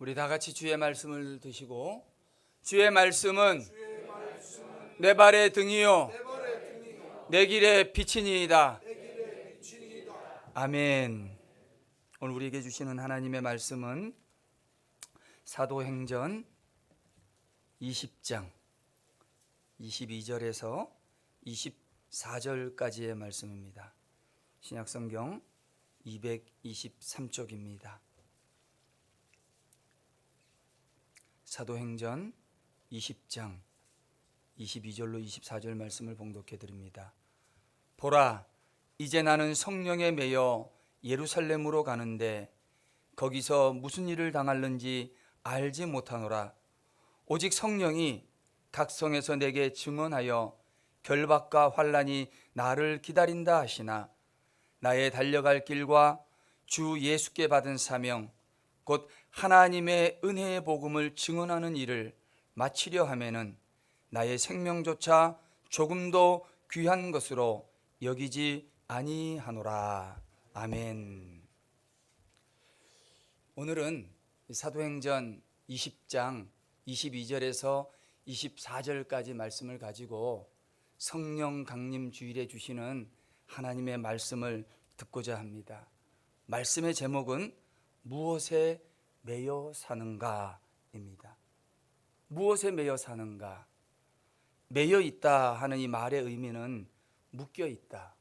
우리 다 같이 주의 말씀을 드시고, 주의 말씀은 내 발의 등이요 내 길의 빛이니이다. 아멘. 오늘 우리에게 주시는 하나님의 말씀은 사도행전 20장 22절에서 24절까지의 말씀입니다. 신약성경 223쪽입니다. 사도행전 20장 22절로 24절 말씀을 봉독해 드립니다. 보라, 이제 나는 성령에 매여 예루살렘으로 가는데 거기서 무슨 일을 당할는지 알지 못하노라. 오직 성령이 각 성에서 내게 증언하여 결박과 환난이 나를 기다린다 하시나, 나의 달려갈 길과 주 예수께 받은 사명, 곧 하나님의 은혜의 복음을 증언하는 일을 마치려 하면은 나의 생명조차 조금도 귀한 것으로 여기지 아니하노라. 아멘. 오늘은 사도행전 20장 22절에서 24절까지 말씀을 가지고 성령 강림 주일에 주시는 하나님의 말씀을 듣고자 합니다. 말씀의 제목은 무엇에 매여 사는가입니다. 무엇에 매여 사는가? 매여 있다 하는 이 말의 의미는 묶여 있다,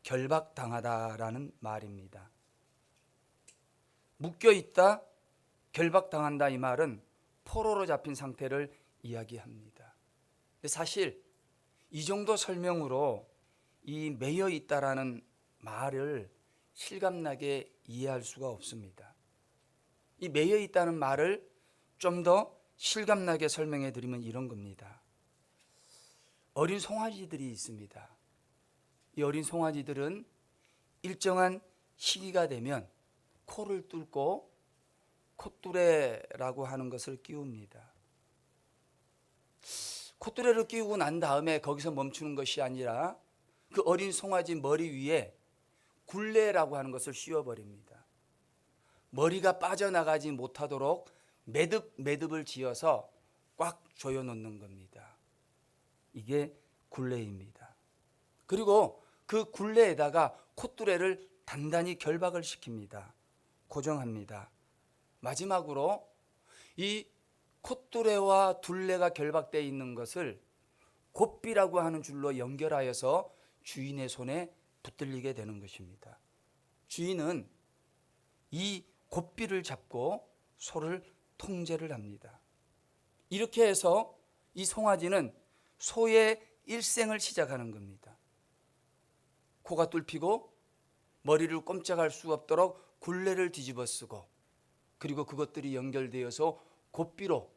결박당하다라는 말입니다. 묶여 있다, 결박당한다, 이 말은 포로로 잡힌 상태를 이야기합니다. 근데 사실 이 정도 설명으로 이 매여 있다라는 말을 실감나게 이해할 수가 없습니다. 이 매여 있다는 말을 좀 더 실감나게 설명해 드리면 이런 겁니다. 어린 송아지들이 있습니다. 이 어린 송아지들은 일정한 시기가 되면 코를 뚫고 콧뚜레라고 하는 것을 끼웁니다. 콧뚜레를 끼우고 난 다음에 거기서 멈추는 것이 아니라 그 어린 송아지 머리 위에 굴레라고 하는 것을 씌워버립니다. 머리가 빠져나가지 못하도록 매듭을 지어서 꽉 조여놓는 겁니다. 이게 굴레입니다. 그리고 그 굴레에다가 콧뚜레를 단단히 결박을 시킵니다. 고정합니다. 마지막으로 이 콧뚜레와 둘레가 결박되어 있는 것을 곱비라고 하는 줄로 연결하여서 주인의 손에 붙들리게 되는 것입니다. 주인은 이 곱비를 잡고 소를 통제를 합니다. 이렇게 해서 이 송아지는 소의 일생을 시작하는 겁니다. 코가 뚫히고 머리를 꼼짝할 수 없도록 굴레를 뒤집어 쓰고, 그리고 그것들이 연결되어서 곱비로,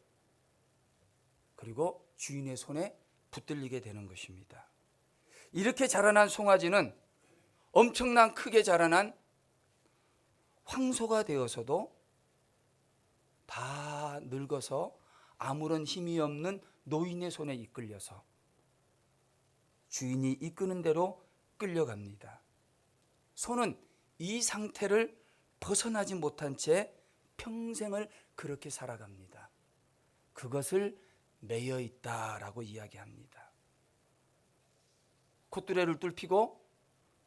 그리고 주인의 손에 붙들리게 되는 것입니다. 이렇게 자라난 송아지는 엄청난 크게 자라난 황소가 되어서도 다 늙어서 아무런 힘이 없는 노인의 손에 이끌려서 주인이 이끄는 대로 끌려갑니다. 소는 이 상태를 벗어나지 못한 채 평생을 그렇게 살아갑니다. 그것을 매여 있다라고 이야기합니다. 콧뚜레를 뚫히고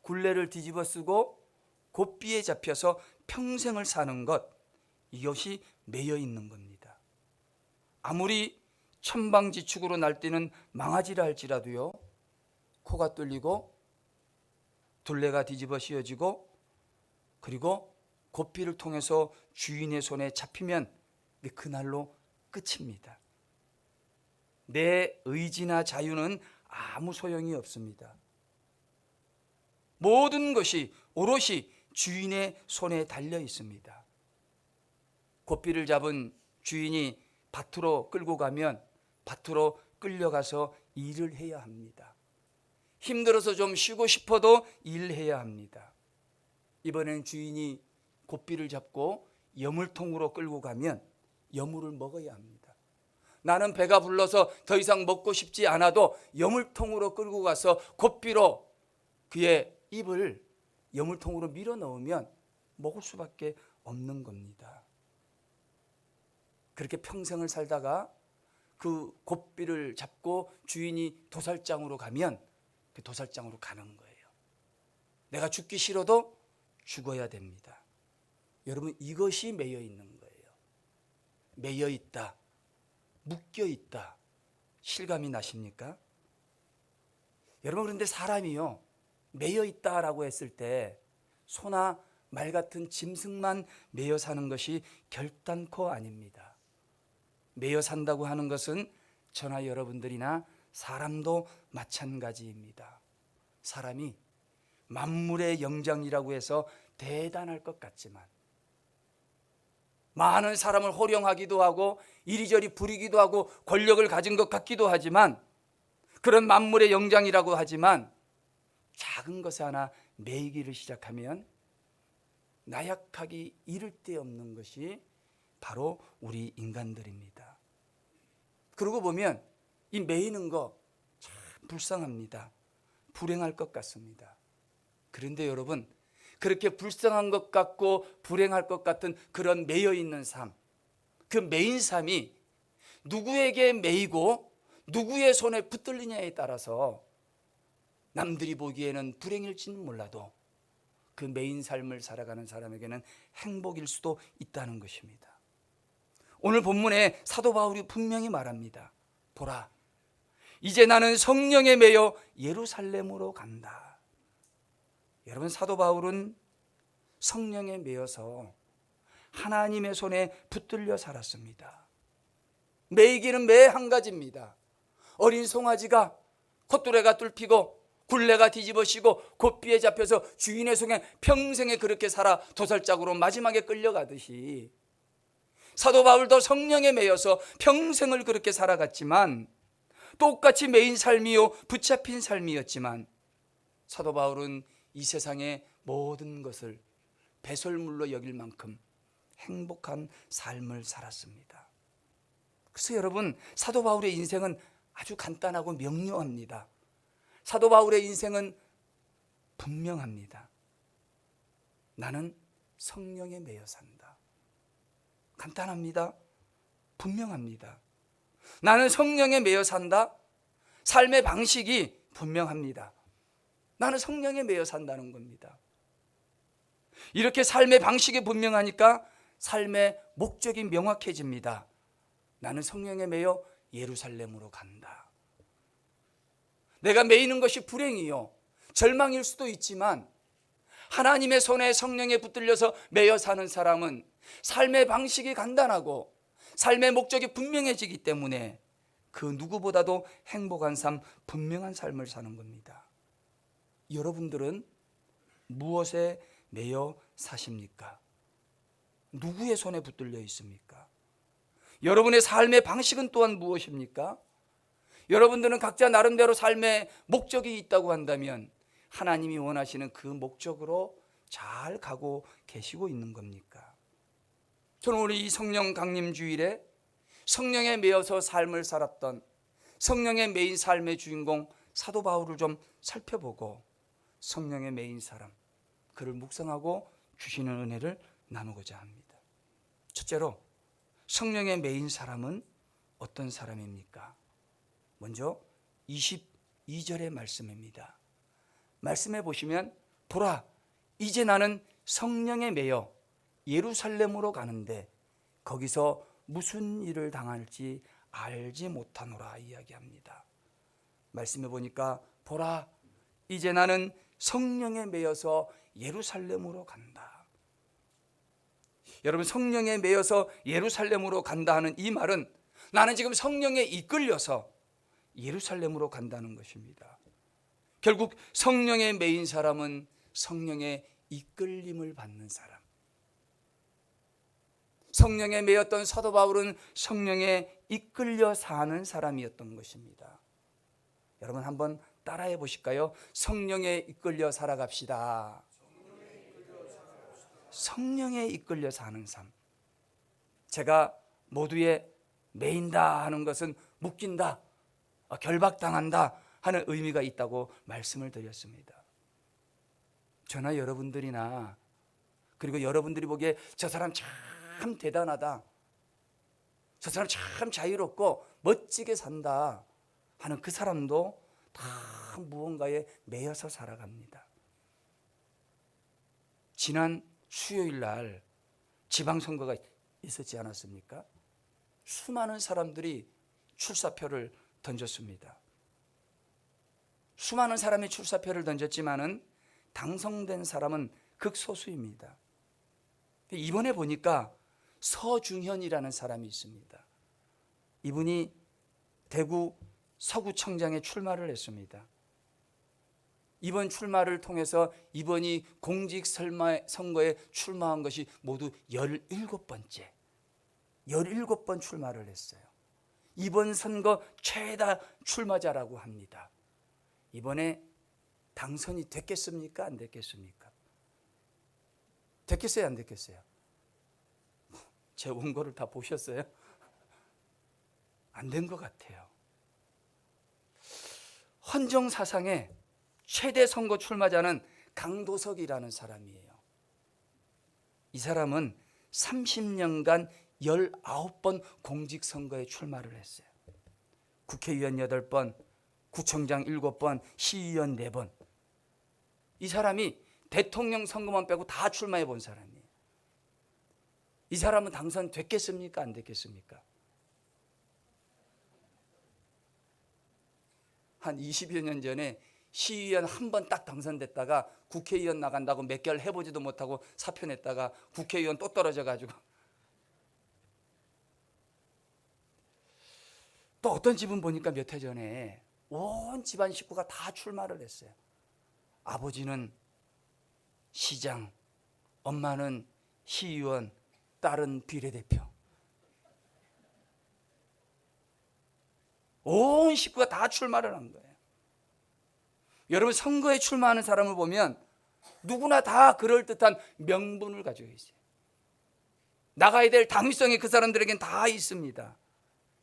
굴레를 뒤집어 쓰고 곱비에 잡혀서 평생을 사는 것, 이것이 매여 있는 겁니다. 아무리 천방지축으로 날뛰는 망아지라 할지라도요, 코가 뚫리고 둘레가 뒤집어 씌워지고 그리고 곱비를 통해서 주인의 손에 잡히면 그날로 끝입니다. 내 의지나 자유는 아무 소용이 없습니다. 모든 것이 오롯이 주인의 손에 달려 있습니다. 곱비를 잡은 주인이 밭으로 끌고 가면 밭으로 끌려가서 일을 해야 합니다. 힘들어서 좀 쉬고 싶어도 일해야 합니다. 이번엔 주인이 곱비를 잡고 여물통으로 끌고 가면 여물을 먹어야 합니다. 나는 배가 불러서 더 이상 먹고 싶지 않아도 여물통으로 끌고 가서 곱비로 그의 입을 여물통으로 밀어 넣으면 먹을 수밖에 없는 겁니다. 그렇게 평생을 살다가 그 고삐를 잡고 주인이 도살장으로 가면 그 도살장으로 가는 거예요. 내가 죽기 싫어도 죽어야 됩니다. 여러분, 이것이 매여 있는 거예요. 매여 있다, 묶여 있다, 실감이 나십니까? 여러분, 그런데 사람이요, 매여 있다라고 했을 때 소나 말 같은 짐승만 매여 사는 것이 결단코 아닙니다. 매여 산다고 하는 것은 저나 여러분들이나 사람도 마찬가지입니다. 사람이 만물의 영장이라고 해서 대단할 것 같지만, 많은 사람을 호령하기도 하고 이리저리 부리기도 하고 권력을 가진 것 같기도 하지만, 그런 만물의 영장이라고 하지만 작은 것에 하나 매이기를 시작하면 나약하기 이를 데 없는 것이 바로 우리 인간들입니다. 그러고 보면 이 매이는 거 참 불쌍합니다. 불행할 것 같습니다. 그런데 여러분, 그렇게 불쌍한 것 같고 불행할 것 같은 그런 매여 있는 삶, 그 매인 삶이 누구에게 매이고 누구의 손에 붙들리냐에 따라서 남들이 보기에는 불행일지는 몰라도 그 매인 삶을 살아가는 사람에게는 행복일 수도 있다는 것입니다. 오늘 본문에 사도 바울이 분명히 말합니다. 보라, 이제 나는 성령에 매여 예루살렘으로 간다. 여러분, 사도 바울은 성령에 매여서 하나님의 손에 붙들려 살았습니다. 매이기는 매 한 가지입니다. 어린 송아지가 콧뚜레가 뚫히고 굴레가 뒤집어지고 고삐에 잡혀서 주인의 손에 평생에 그렇게 살아 도살장으로 마지막에 끌려가듯이 사도 바울도 성령에 매여서 평생을 그렇게 살아갔지만, 똑같이 매인 삶이요 붙잡힌 삶이었지만, 사도 바울은 이 세상의 모든 것을 배설물로 여길 만큼 행복한 삶을 살았습니다. 그래서 여러분, 사도 바울의 인생은 아주 간단하고 명료합니다. 사도 바울의 인생은 분명합니다. 나는 성령에 매여 산다. 간단합니다. 분명합니다. 나는 성령에 매여 산다. 삶의 방식이 분명합니다. 나는 성령에 매여 산다는 겁니다. 이렇게 삶의 방식이 분명하니까 삶의 목적이 명확해집니다. 나는 성령에 매여 예루살렘으로 간다. 내가 매이는 것이 불행이요 절망일 수도 있지만, 하나님의 손에 성령에 붙들려서 매여 사는 사람은 삶의 방식이 간단하고 삶의 목적이 분명해지기 때문에 그 누구보다도 행복한 삶, 분명한 삶을 사는 겁니다. 여러분들은 무엇에 매여 사십니까? 누구의 손에 붙들려 있습니까? 여러분의 삶의 방식은 또한 무엇입니까? 여러분들은 각자 나름대로 삶의 목적이 있다고 한다면 하나님이 원하시는 그 목적으로 잘 가고 계시고 있는 겁니까? 저는 우리 이 성령 강림 주일에 성령에 매여서 삶을 살았던 성령에 매인 삶의 주인공 사도 바울을 좀 살펴보고 성령에 매인 사람, 그를 묵상하고 주시는 은혜를 나누고자 합니다. 첫째로, 성령에 매인 사람은 어떤 사람입니까? 먼저 22절의 말씀입니다. 말씀해 보시면, 보라, 이제 나는 성령에 매여 예루살렘으로 가는데 거기서 무슨 일을 당할지 알지 못하노라 이야기합니다. 말씀해 보니까, 보라, 이제 나는 성령에 매여서 예루살렘으로 간다. 여러분, 성령에 매여서 예루살렘으로 간다 하는 이 말은 나는 지금 성령에 이끌려서 예루살렘으로 간다는 것입니다. 결국 성령에 매인 사람은 성령의 이끌림을 받는 사람. 성령에 매였던 사도 바울은 성령에 이끌려 사는 사람이었던 것입니다. 여러분, 한번 따라해 보실까요? 성령에 이끌려 살아갑시다. 성령에 이끌려 사는 삶. 제가 모두에 매인다 하는 것은 묶인다, 결박당한다 하는 의미가 있다고 말씀을 드렸습니다. 저나 여러분들이나, 그리고 여러분들이 보기에 저 사람 참 대단하다, 저 사람 참 자유롭고 멋지게 산다 하는 그 사람도 다 무언가에 매여서 살아갑니다. 지난 수요일 날 지방선거가 있었지 않았습니까? 수많은 사람들이 출사표를 던졌습니다. 수많은 사람이 출사표를 던졌지만은 당선된 사람은 극소수입니다. 이번에 보니까 서중현이라는 사람이 있습니다. 이분이 대구 서구청장에 출마를 했습니다. 이번 출마를 통해서 이번이 공직선거에 출마한 것이 모두 17번째. 17번 출마를 했어요. 이번 선거 최다 출마자라고 합니다. 이번에 당선이 됐겠습니까? 안 됐겠습니까? 됐겠어요? 안 됐겠어요? 제 원고를 다 보셨어요? 안 된 것 같아요. 헌정사상의 최대 선거 출마자는 강도석이라는 사람이에요. 이 사람은 30년간 19번 공직선거에 출마를 했어요. 국회의원 8번, 구청장 7번, 시의원 4번. 이 사람이 대통령 선거만 빼고 다 출마해 본 사람이에요. 이 사람은 당선됐겠습니까? 안 됐겠습니까? 한 20여 년 전에 시의원 한 번 딱 당선됐다가 국회의원 나간다고 몇 개월 해보지도 못하고 사표 냈다가 국회의원 또 떨어져가지고 또 어떤 집은 보니까 몇 해 전에 온 집안 식구가 다 출마를 했어요. 아버지는 시장, 엄마는 시의원, 딸은 비례대표. 온 식구가 다 출마를 한 거예요. 여러분, 선거에 출마하는 사람을 보면 누구나 다 그럴듯한 명분을 가지고 있어요. 나가야 될 당위성이 그 사람들에겐 다 있습니다.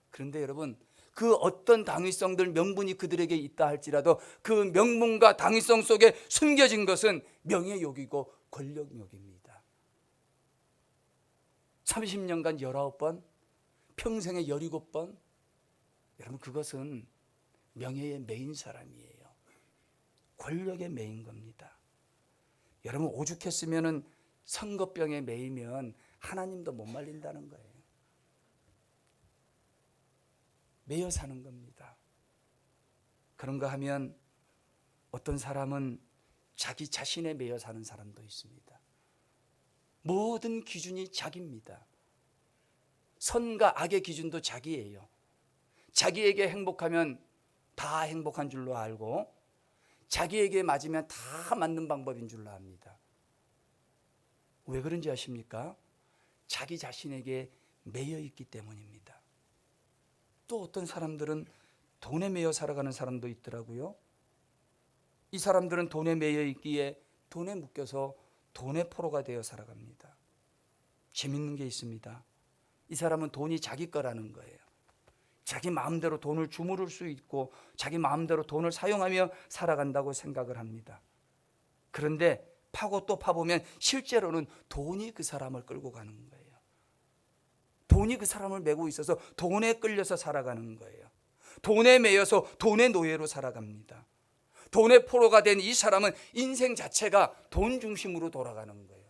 그런데 여러분, 그 어떤 당위성들 명분이 그들에게 있다 할지라도 그 명분과 당위성 속에 숨겨진 것은 명예욕이고 권력욕입니다. 30년간 19번, 평생에 17번. 여러분, 그것은 명예에 매인 사람이에요. 권력에 매인 겁니다. 여러분, 오죽했으면 선거병에 매이면 하나님도 못 말린다는 거예요. 매여 사는 겁니다. 그런가 하면 어떤 사람은 자기 자신에 매여 사는 사람도 있습니다. 모든 기준이 자기입니다. 선과 악의 기준도 자기예요. 자기에게 행복하면 다 행복한 줄로 알고 자기에게 맞으면 다 맞는 방법인 줄로 압니다. 왜 그런지 아십니까? 자기 자신에게 매여 있기 때문입니다. 또 어떤 사람들은 돈에 매여 살아가는 사람도 있더라고요. 이 사람들은 돈에 매여 있기에 돈에 묶여서 돈의 포로가 되어 살아갑니다. 재밌는 게 있습니다. 이 사람은 돈이 자기 거라는 거예요. 자기 마음대로 돈을 주무를 수 있고 자기 마음대로 돈을 사용하며 살아간다고 생각을 합니다. 그런데 파고 또 파보면 실제로는 돈이 그 사람을 끌고 가는 거예요. 돈이 그 사람을 메고 있어서 돈에 끌려서 살아가는 거예요. 돈에 매여서 돈의 노예로 살아갑니다. 돈의 포로가 된 이 사람은 인생 자체가 돈 중심으로 돌아가는 거예요.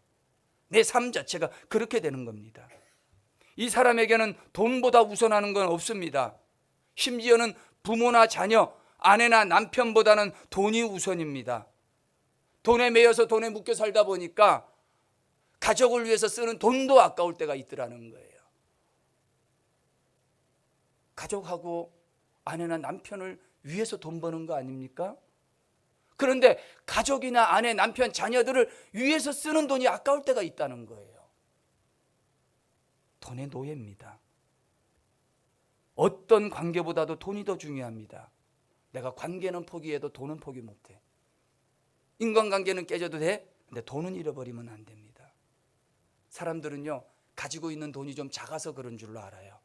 내 삶 자체가 그렇게 되는 겁니다. 이 사람에게는 돈보다 우선하는 건 없습니다. 심지어는 부모나 자녀, 아내나 남편보다는 돈이 우선입니다. 돈에 매여서 돈에 묶여 살다 보니까 가족을 위해서 쓰는 돈도 아까울 때가 있더라는 거예요. 가족하고 아내나 남편을 위해서 돈 버는 거 아닙니까? 그런데 가족이나 아내, 남편, 자녀들을 위해서 쓰는 돈이 아까울 때가 있다는 거예요. 돈의 노예입니다. 어떤 관계보다도 돈이 더 중요합니다. 내가 관계는 포기해도 돈은 포기 못해. 인간관계는 깨져도 돼? 근데 돈은 잃어버리면 안 됩니다. 사람들은요, 가지고 있는 돈이 좀 작아서 그런 줄로 알아요.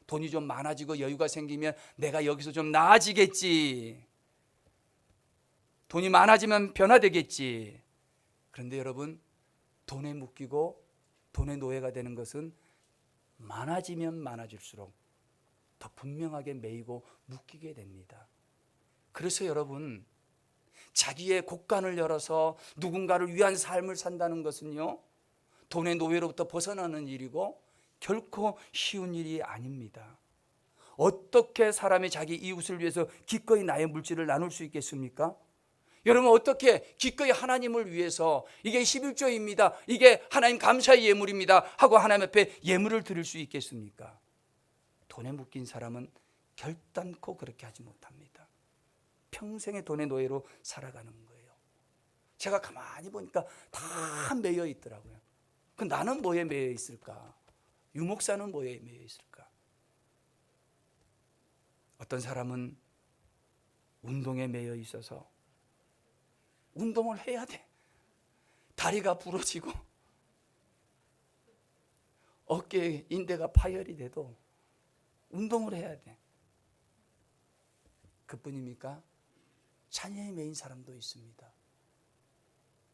돈이 좀 많아지고 여유가 생기면 내가 여기서 좀 나아지겠지. 돈이 많아지면 변화되겠지. 그런데 여러분, 돈에 묶이고 돈의 노예가 되는 것은 많아지면 많아질수록 더 분명하게 매이고 묶이게 됩니다. 그래서 여러분, 자기의 곳간을 열어서 누군가를 위한 삶을 산다는 것은요, 돈의 노예로부터 벗어나는 일이고 결코 쉬운 일이 아닙니다. 어떻게 사람이 자기 이웃을 위해서 기꺼이 나의 물질을 나눌 수 있겠습니까? 여러분, 어떻게 기꺼이 하나님을 위해서 이게 11조입니다, 이게 하나님 감사의 예물입니다 하고 하나님 앞에 예물을 드릴 수 있겠습니까? 돈에 묶인 사람은 결단코 그렇게 하지 못합니다. 평생의 돈의 노예로 살아가는 거예요. 제가 가만히 보니까 다 매여 있더라고요. 그 나는 뭐에 매여 있을까? 유목사는 뭐에 매여 있을까? 어떤 사람은 운동에 매여 있어서 운동을 해야 돼. 다리가 부러지고 어깨에 인대가 파열이 돼도 운동을 해야 돼. 그뿐입니까? 자녀에 매인 사람도 있습니다.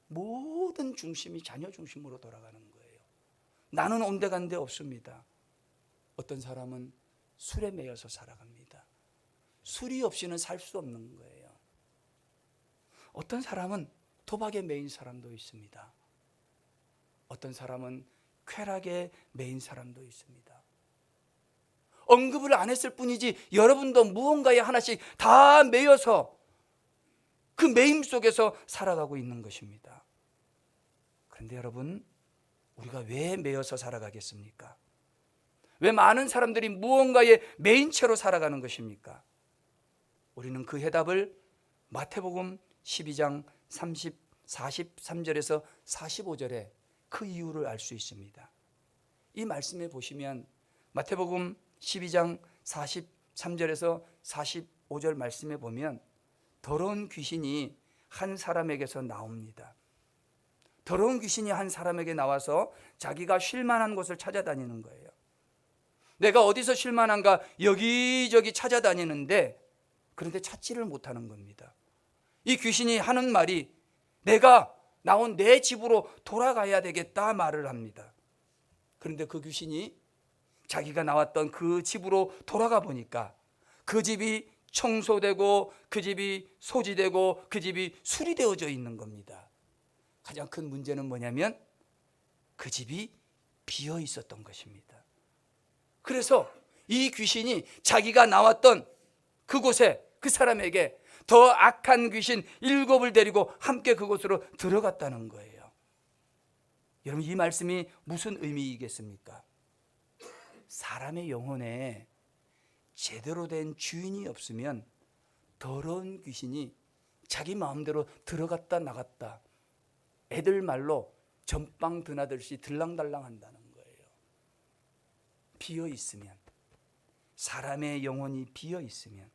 모든 중심이 자녀 중심으로 돌아가는 거예요. 나는 온데간데 없습니다. 어떤 사람은 술에 매여서 살아갑니다. 술이 없이는 살 수 없는 거예요. 어떤 사람은 도박에 매인 사람도 있습니다. 어떤 사람은 쾌락에 매인 사람도 있습니다. 언급을 안 했을 뿐이지 여러분도 무언가에 하나씩 다 매여서 그 매임 속에서 살아가고 있는 것입니다. 그런데 여러분, 우리가 왜 매여서 살아가겠습니까? 왜 많은 사람들이 무언가에 매인 채로 살아가는 것입니까? 우리는 그 해답을 마태복음 12장 43절에서 45절에 그 이유를 알 수 있습니다. 이 말씀에 보시면 마태복음 12장 43절에서 45절 말씀에 보면 더러운 귀신이 한 사람에게서 나옵니다. 더러운 귀신이 한 사람에게 나와서 자기가 쉴 만한 곳을 찾아다니는 거예요. 내가 어디서 쉴 만한가 여기저기 찾아다니는데 그런데 찾지를 못하는 겁니다. 이 귀신이 하는 말이 내가 나온 내 집으로 돌아가야 되겠다 말을 합니다. 그런데 그 귀신이 자기가 나왔던 그 집으로 돌아가 보니까 그 집이 청소되고 그 집이 소지되고 그 집이 수리되어져 있는 겁니다. 가장 큰 문제는 뭐냐면 그 집이 비어 있었던 것입니다. 그래서 이 귀신이 자기가 나왔던 그곳에 그 사람에게 더 악한 귀신 7을 데리고 함께 그곳으로 들어갔다는 거예요. 여러분, 이 말씀이 무슨 의미이겠습니까? 사람의 영혼에 제대로 된 주인이 없으면 더러운 귀신이 자기 마음대로 들어갔다 나갔다, 애들 말로 전빵 드나들듯이 들랑달랑 한다는 거예요. 비어 있으면, 사람의 영혼이 비어 있으면,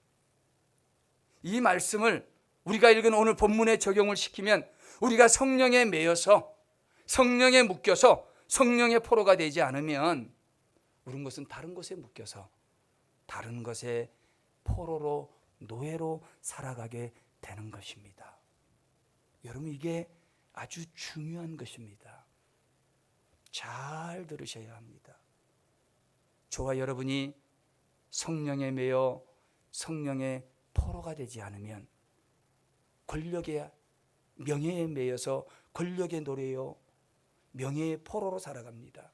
이 말씀을 우리가 읽은 오늘 본문에 적용을 시키면 우리가 성령에 매여서 성령에 묶여서 성령의 포로가 되지 않으면 우린 것은 다른 것에 묶여서 다른 것의 포로로, 노예로 살아가게 되는 것입니다. 여러분, 이게 아주 중요한 것입니다. 잘 들으셔야 합니다. 저와 여러분이 성령에 매여 성령의 포로가 되지 않으면 권력의 명예에 매여서 권력의 노래요, 명예의 포로로 살아갑니다.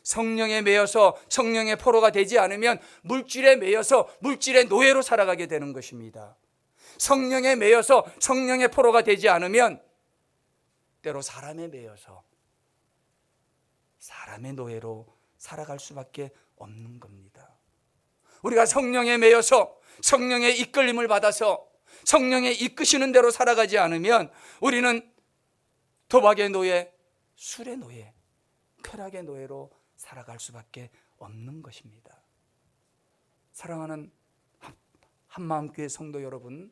성령에 매여서 성령의 포로가 되지 않으면 물질에 매여서 물질의 노예로 살아가게 되는 것입니다. 성령에 매여서 성령의 포로가 되지 않으면 때로 사람에 매여서 사람의 노예로 살아갈 수밖에 없는 겁니다. 우리가 성령에 매여서 성령의 이끌림을 받아서 성령의 이끄시는 대로 살아가지 않으면 우리는 도박의 노예, 술의 노예, 쾌락의 노예로 살아갈 수밖에 없는 것입니다. 사랑하는 한마음교회 성도 여러분,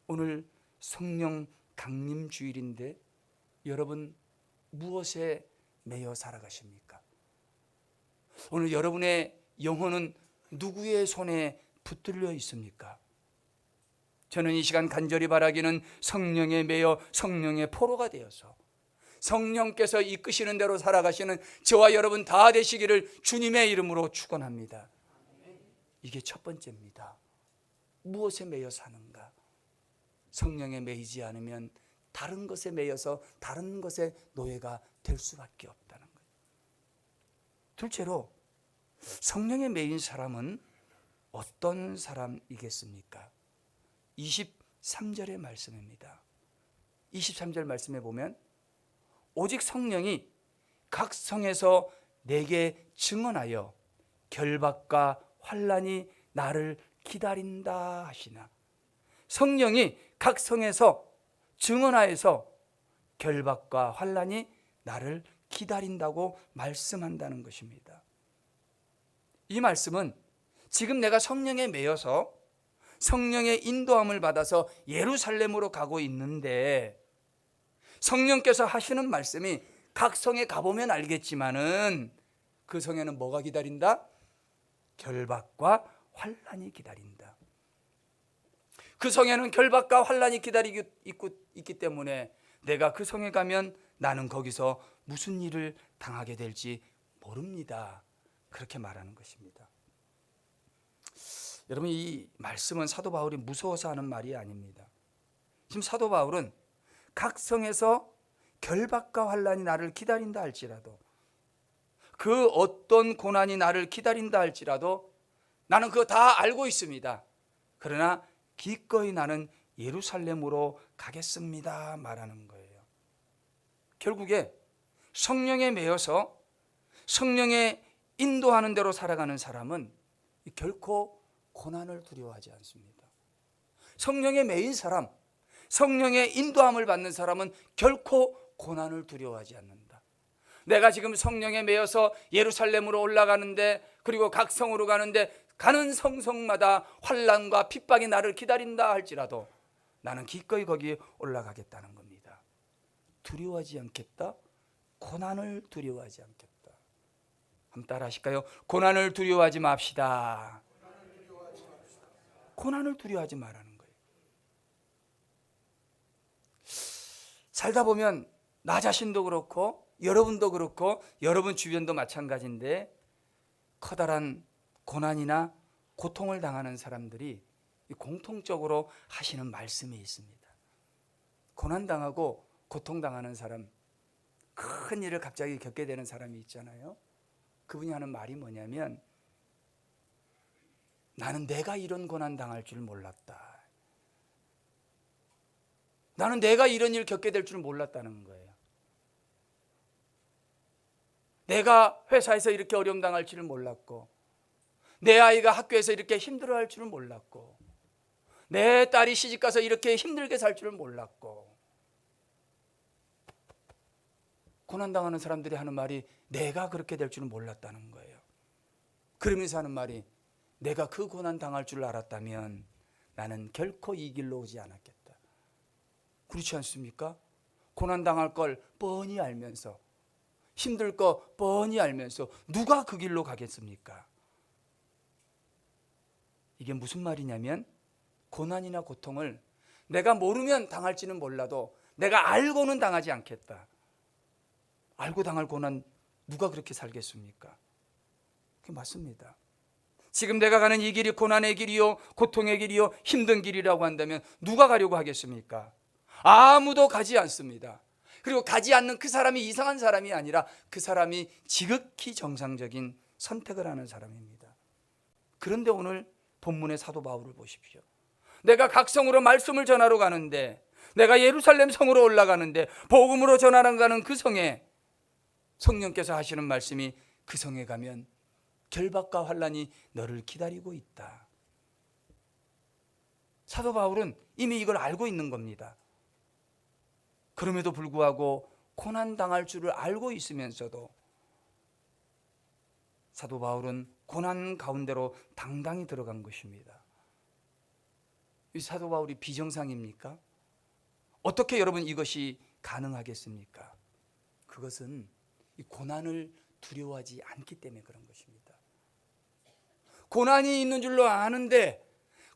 오늘 성령 강림 주일인데 여러분 무엇에 매여 살아가십니까? 오늘 여러분의 영혼은 누구의 손에 붙들려 있습니까? 저는 이 시간 간절히 바라기는 성령에 매여 성령의 포로가 되어서 성령께서 이끄시는 대로 살아가시는 저와 여러분 다 되시기를 주님의 이름으로 축원합니다. 이게 첫 번째입니다. 무엇에 매여 사는가? 성령에 매이지 않으면 다른 것에 매여서 다른 것의 노예가 될 수밖에 없다는 거예요. 둘째로 성령에 매인 사람은 어떤 사람이겠습니까? 23절의 말씀입니다. 23절 말씀에 보면 오직 성령이 각 성에서 내게 증언하여 결박과 환난이 나를 기다린다 하시나. 성령이 각 성에서 증언하여서 결박과 환난이 나를 기다린다고 말씀한다는 것입니다. 이 말씀은 지금 내가 성령에 매여서 성령의 인도함을 받아서 예루살렘으로 가고 있는데 성령께서 하시는 말씀이 각 성에 가보면 알겠지만은 그 성에는 뭐가 기다린다? 결박과 환난이 기다린다. 그 성에는 결박과 환난이 기다리고 있기 때문에 내가 그 성에 가면 나는 거기서 무슨 일을 당하게 될지 모릅니다. 그렇게 말하는 것입니다. 여러분, 이 말씀은 사도 바울이 무서워서 하는 말이 아닙니다. 지금 사도 바울은 각 성에서 결박과 환난이 나를 기다린다 할지라도, 그 어떤 고난이 나를 기다린다 할지라도 나는 그거 다 알고 있습니다. 그러나 기꺼이 나는 예루살렘으로 가겠습니다 말하는 거예요. 결국에 성령에 매여서 성령의 인도하는 대로 살아가는 사람은 결코 고난을 두려워하지 않습니다. 성령에 매인 사람, 성령의 인도함을 받는 사람은 결코 고난을 두려워하지 않는다. 내가 지금 성령에 매여서 예루살렘으로 올라가는데, 그리고 각 성으로 가는데 가는 성성마다 환난과 핍박이 나를 기다린다 할지라도 나는 기꺼이 거기에 올라가겠다는 겁니다. 두려워하지 않겠다. 고난을 두려워하지 않겠다. 한번 따라 하실까요? 고난을 두려워하지 맙시다. 고난을 두려워하지 말라는 거예요. 살다 보면 나 자신도 그렇고 여러분도 그렇고 여러분 주변도 마찬가지인데 커다란 고난이나 고통을 당하는 사람들이 공통적으로 하시는 말씀이 있습니다. 고난당하고 고통당하는 사람, 큰 일을 갑자기 겪게 되는 사람이 있잖아요. 그분이 하는 말이 뭐냐면, 나는 내가 이런 고난 당할 줄 몰랐다. 나는 내가 이런 일 겪게 될 줄 몰랐다는 거예요. 내가 회사에서 이렇게 어려움 당할 줄은 몰랐고, 내 아이가 학교에서 이렇게 힘들어할 줄은 몰랐고, 내 딸이 시집가서 이렇게 힘들게 살 줄은 몰랐고. 고난당하는 사람들이 하는 말이 내가 그렇게 될 줄은 몰랐다는 거예요. 그러면서 하는 말이, 내가 그 고난 당할 줄 알았다면 나는 결코 이 길로 오지 않았겠다. 그렇지 않습니까? 고난 당할 걸 뻔히 알면서, 힘들 거 뻔히 알면서 누가 그 길로 가겠습니까? 이게 무슨 말이냐면, 고난이나 고통을 내가 모르면 당할지는 몰라도 내가 알고는 당하지 않겠다. 알고 당할 고난 누가 그렇게 살겠습니까? 그게 맞습니다. 지금 내가 가는 이 길이 고난의 길이요, 고통의 길이요, 힘든 길이라고 한다면 누가 가려고 하겠습니까? 아무도 가지 않습니다. 그리고 가지 않는 그 사람이 이상한 사람이 아니라 그 사람이 지극히 정상적인 선택을 하는 사람입니다. 그런데 오늘 본문의 사도 바울을 보십시오. 내가 각 성으로 말씀을 전하러 가는데, 내가 예루살렘 성으로 올라가는데, 복음으로 전하러 가는 그 성에 성령께서 하시는 말씀이, 그 성에 가면 결박과 환난이 너를 기다리고 있다. 사도 바울은 이미 이걸 알고 있는 겁니다. 그럼에도 불구하고 고난 당할 줄을 알고 있으면서도 사도 바울은 고난 가운데로 당당히 들어간 것입니다. 이 사도 바울이 비정상입니까? 어떻게 여러분 이것이 가능하겠습니까? 그것은 이 고난을 두려워하지 않기 때문에 그런 것입니다. 고난이 있는 줄로 아는데,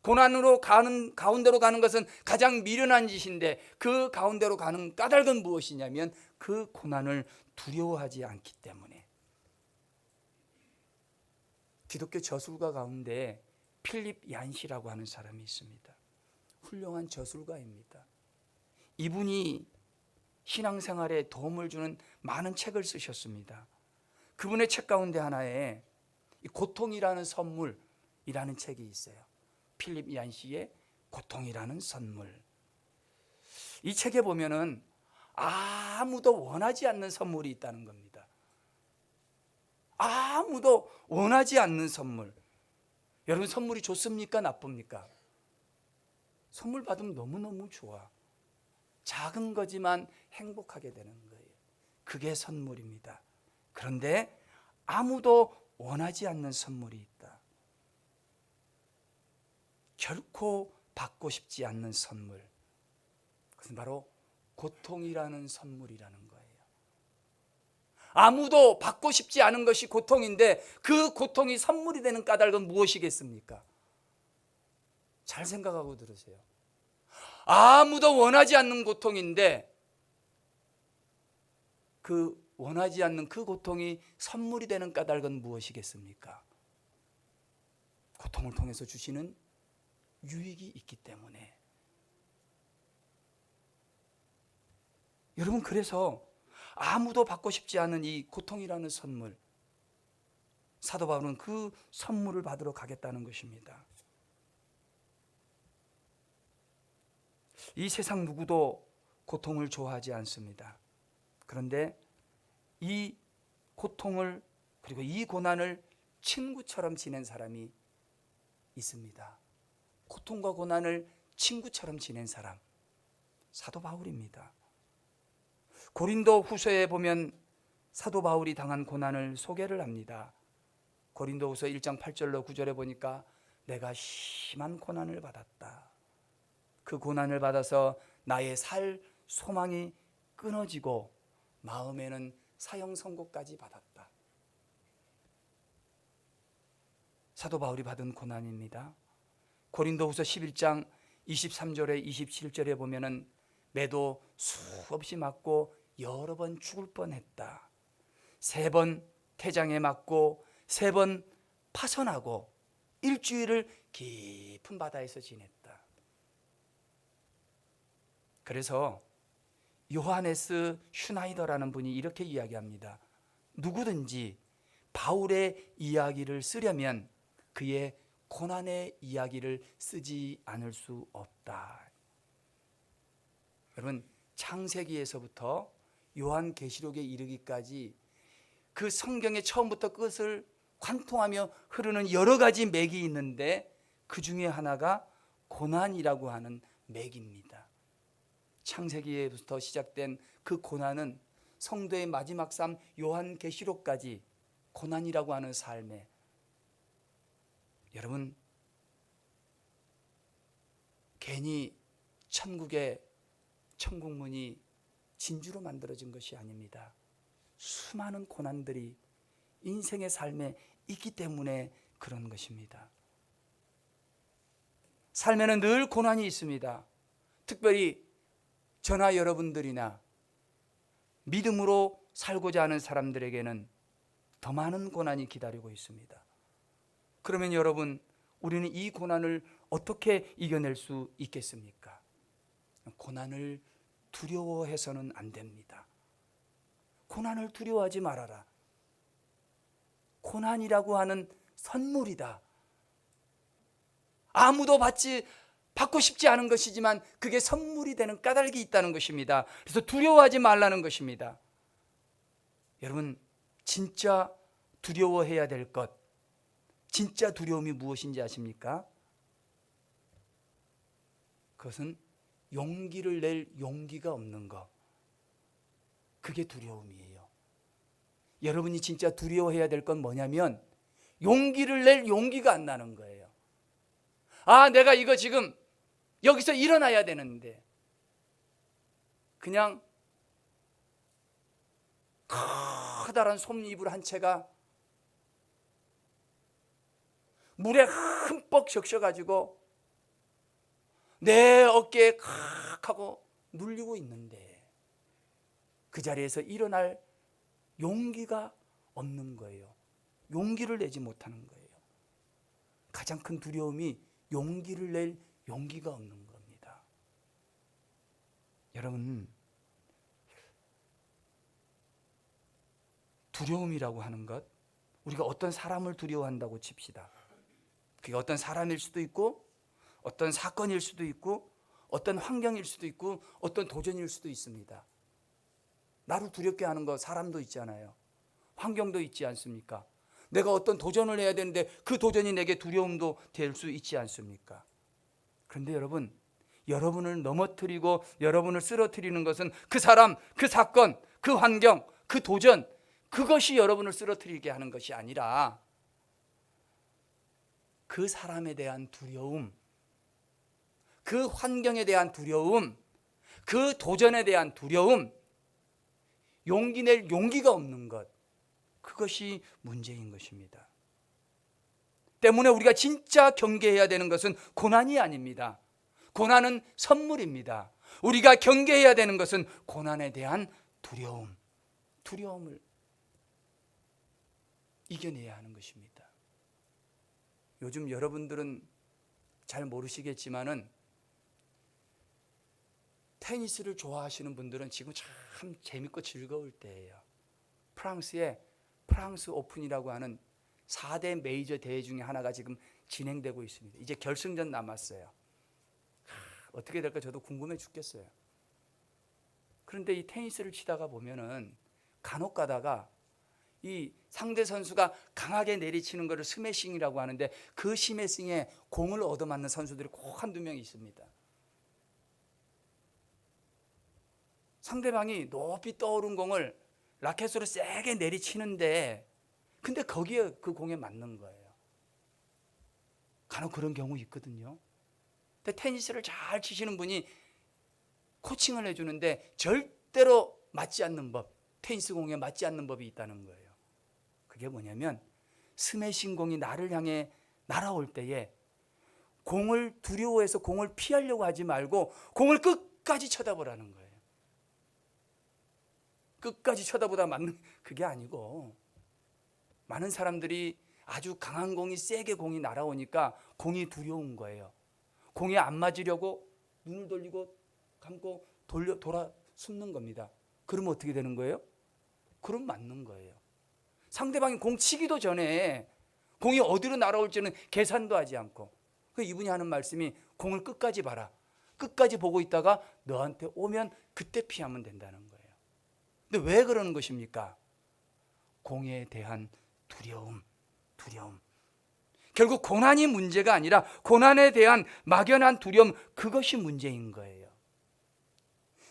고난으로 가는 가운데로 가는 것은 가장 미련한 짓인데 그 가운데로 가는 까닭은 무엇이냐면 그 고난을 두려워하지 않기 때문에. 기독교 저술가 가운데 필립 얀시라고 하는 사람이 있습니다. 훌륭한 저술가입니다. 이분이 신앙생활에 도움을 주는 많은 책을 쓰셨습니다. 그분의 책 가운데 하나에 고통이라는 선물이라는 책이 있어요. 필립 얀시의 고통이라는 선물. 이 책에 보면은 아무도 원하지 않는 선물이 있다는 겁니다. 아무도 원하지 않는 선물. 여러분, 선물이 좋습니까? 나쁩니까? 선물 받으면 너무너무 좋아. 작은 거지만 행복하게 되는 거예요. 그게 선물입니다. 그런데 아무도 원하지 않는 선물이 있다. 결코 받고 싶지 않는 선물. 그것은 바로 고통이라는 선물이라는 거예요. 아무도 받고 싶지 않은 것이 고통인데 그 고통이 선물이 되는 까닭은 무엇이겠습니까? 잘 생각하고 들으세요. 아무도 원하지 않는 고통인데 그 원하지 않는 그 고통이 선물이 되는 까닭은 무엇이겠습니까? 고통을 통해서 주시는 유익이 있기 때문에. 여러분, 그래서 아무도 받고 싶지 않은 이 고통이라는 선물, 사도 바울은 그 선물을 받으러 가겠다는 것입니다. 이 세상 누구도 고통을 좋아하지 않습니다. 그런데 이 고통을 그리고 이 고난을 친구처럼 지낸 사람이 있습니다. 고통과 고난을 친구처럼 지낸 사람, 사도 바울입니다. 고린도 후서에 보면 사도 바울이 당한 고난을 소개를 합니다. 고린도 후서 1장 8절로 9절에 보니까 내가 심한 고난을 받았다. 그 고난을 받아서 나의 살 소망이 끊어지고 마음에는 사형 선고까지 받았다. 사도 바울이 받은 고난입니다. 고린도후서 11장 23절에 27절에 보면은 매도 수없이 맞고 여러 번 죽을 뻔했다. 3번 태장에 맞고 3번 파선하고 일주일을 깊은 바다에서 지냈다. 그래서 요하네스 슈나이더라는 분이 이렇게 이야기합니다. 누구든지 바울의 이야기를 쓰려면 그의 고난의 이야기를 쓰지 않을 수 없다. 여러분, 창세기에서부터 요한계시록에 이르기까지 그 성경의 처음부터 끝을 관통하며 흐르는 여러 가지 맥이 있는데 그 중에 하나가 고난이라고 하는 맥입니다. 창세기에부터 시작된 그 고난은 성도의 마지막 삶 요한계시록까지 고난이라고 하는 삶에, 여러분, 괜히 천국의 천국문이 진주로 만들어진 것이 아닙니다. 수많은 고난들이 인생의 삶에 있기 때문에 그런 것입니다. 삶에는 늘 고난이 있습니다. 특별히 저나 여러분들이나 믿음으로 살고자 하는 사람들에게는 더 많은 고난이 기다리고 있습니다. 그러면 여러분, 우리는 이 고난을 어떻게 이겨낼 수 있겠습니까? 고난을 두려워해서는 안 됩니다. 고난을 두려워하지 말아라. 고난이라고 하는 선물이다. 아무도 받고 싶지 않은 것이지만 그게 선물이 되는 까닭이 있다는 것입니다. 그래서 두려워하지 말라는 것입니다. 여러분, 진짜 두려워해야 될 것, 진짜 두려움이 무엇인지 아십니까? 그것은 용기를 낼 용기가 없는 것, 그게 두려움이에요. 여러분이 진짜 두려워해야 될 건 뭐냐면 용기를 낼 용기가 안 나는 거예요. 내가 이거 지금 여기서 일어나야 되는데 그냥 커다란 솜이불 한 채가 물에 흠뻑 적셔가지고 내 어깨에 칵 하고 눌리고 있는데 그 자리에서 일어날 용기가 없는 거예요. 용기를 내지 못하는 거예요. 가장 큰 두려움이 용기를 낼 용기가 없는 겁니다. 여러분, 두려움이라고 하는 것, 우리가 어떤 사람을 두려워한다고 칩시다. 그게 어떤 사람일 수도 있고 어떤 사건일 수도 있고 어떤 환경일 수도 있고 어떤 도전일 수도 있습니다. 나를 두렵게 하는 거 사람도 있잖아요. 환경도 있지 않습니까? 내가 어떤 도전을 해야 되는데 그 도전이 내게 두려움도 될 수 있지 않습니까? 그런데 여러분, 여러분을 넘어뜨리고 여러분을 쓰러뜨리는 것은 그 사람, 그 사건, 그 환경, 그 도전, 그것이 여러분을 쓰러뜨리게 하는 것이 아니라 그 사람에 대한 두려움, 그 환경에 대한 두려움, 그 도전에 대한 두려움, 용기 낼 용기가 없는 것, 그것이 문제인 것입니다. 때문에 우리가 진짜 경계해야 되는 것은 고난이 아닙니다. 고난은 선물입니다. 우리가 경계해야 되는 것은 고난에 대한 두려움, 두려움을 이겨내야 하는 것입니다. 요즘 여러분들은 잘 모르시겠지만은 테니스를 좋아하시는 분들은 지금 참 재밌고 즐거울 때예요. 프랑스의 프랑스 오픈이라고 하는 4대 메이저 대회 중에 하나가 지금 진행되고 있습니다. 이제 결승전 남았어요. 어떻게 될까 저도 궁금해 죽겠어요. 그런데 이 테니스를 치다가 보면은 간혹 가다가 이 상대 선수가 강하게 내리치는 것을 스매싱이라고 하는데 그 스매싱에 공을 얻어맞는 선수들이 꼭 한두 명 있습니다. 상대방이 높이 떠오른 공을 라켓으로 세게 내리치는데 근데 거기에 그 공에 맞는 거예요. 간혹 그런 경우 있거든요. 근데 테니스를 잘 치시는 분이 코칭을 해주는데 절대로 맞지 않는 법, 테니스 공에 맞지 않는 법이 있다는 거예요. 그게 뭐냐면 스매싱 공이 나를 향해 날아올 때에 공을 두려워해서 공을 피하려고 하지 말고 공을 끝까지 쳐다보라는 거예요. 끝까지 쳐다보다 맞는 그게 아니고, 많은 사람들이 아주 강한 공이 세게 공이 날아오니까 공이 두려운 거예요. 공에 안 맞으려고 눈을 돌리고 감고 돌아 숨는 겁니다. 그러면 어떻게 되는 거예요? 그럼 맞는 거예요. 상대방이 공 치기도 전에 공이 어디로 날아올지는 계산도 하지 않고, 이분이 하는 말씀이 공을 끝까지 봐라. 끝까지 보고 있다가 너한테 오면 그때 피하면 된다는 거예요. 근데 왜 그러는 것입니까? 공에 대한 두려움. 결국 고난이 문제가 아니라 고난에 대한 막연한 두려움, 그것이 문제인 거예요.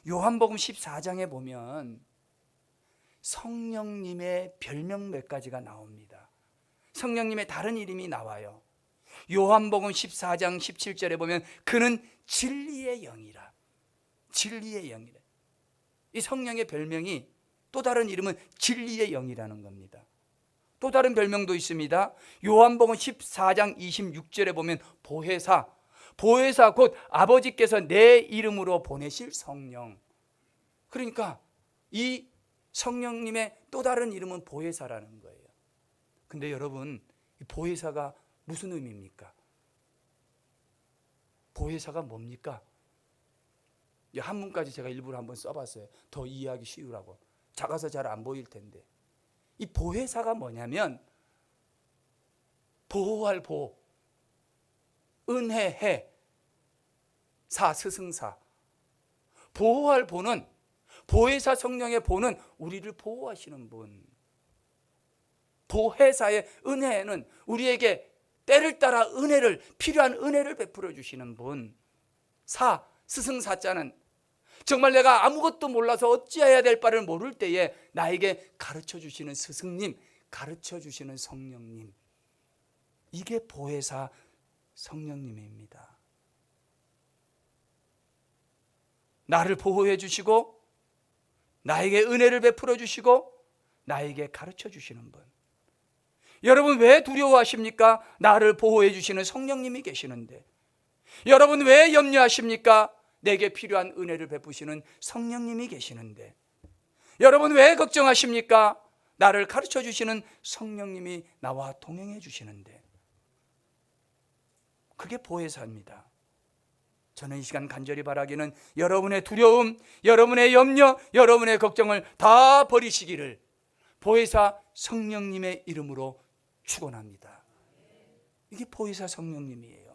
요한복음 14장에 보면 성령님의 별명 몇 가지가 나옵니다. 성령님의 다른 이름이 나와요. 요한복음 14장 17절에 보면 그는 진리의 영이라. 진리의 영이라. 이 성령의 별명이 또 다른 이름은 진리의 영이라는 겁니다. 또 다른 별명도 있습니다. 요한복음 14장 26절에 보면 보혜사 곧 아버지께서 내 이름으로 보내실 성령. 그러니까 이 성령님의 또 다른 이름은 보혜사라는 거예요. 근데 여러분, 이 보혜사가 무슨 의미입니까? 보혜사가 뭡니까? 한문까지 제가 일부러 한번 써봤어요. 더 이해하기 쉬우라고. 작아서 잘 안 보일 텐데. 이 보혜사가 뭐냐면 보호할 보, 은혜해, 사, 스승사. 보호할 보는, 보혜사 성령의 보는 우리를 보호하시는 분. 보혜사의 은혜는 우리에게 때를 따라 필요한 은혜를 베풀어 주시는 분. 사, 스승사자는 정말 내가 아무것도 몰라서 어찌해야 될 바를 모를 때에 나에게 가르쳐 주시는 스승님, 가르쳐 주시는 성령님. 이게 보혜사 성령님입니다. 나를 보호해 주시고 나에게 은혜를 베풀어 주시고 나에게 가르쳐 주시는 분. 여러분 왜 두려워하십니까? 나를 보호해 주시는 성령님이 계시는데. 여러분 왜 염려하십니까? 내게 필요한 은혜를 베푸시는 성령님이 계시는데. 여러분 왜 걱정하십니까? 나를 가르쳐 주시는 성령님이 나와 동행해 주시는데. 그게 보혜사입니다. 저는 이 시간 간절히 바라기는 여러분의 두려움, 여러분의 염려, 여러분의 걱정을 다 버리시기를 보혜사 성령님의 이름으로 축원합니다. 이게 보혜사 성령님이에요.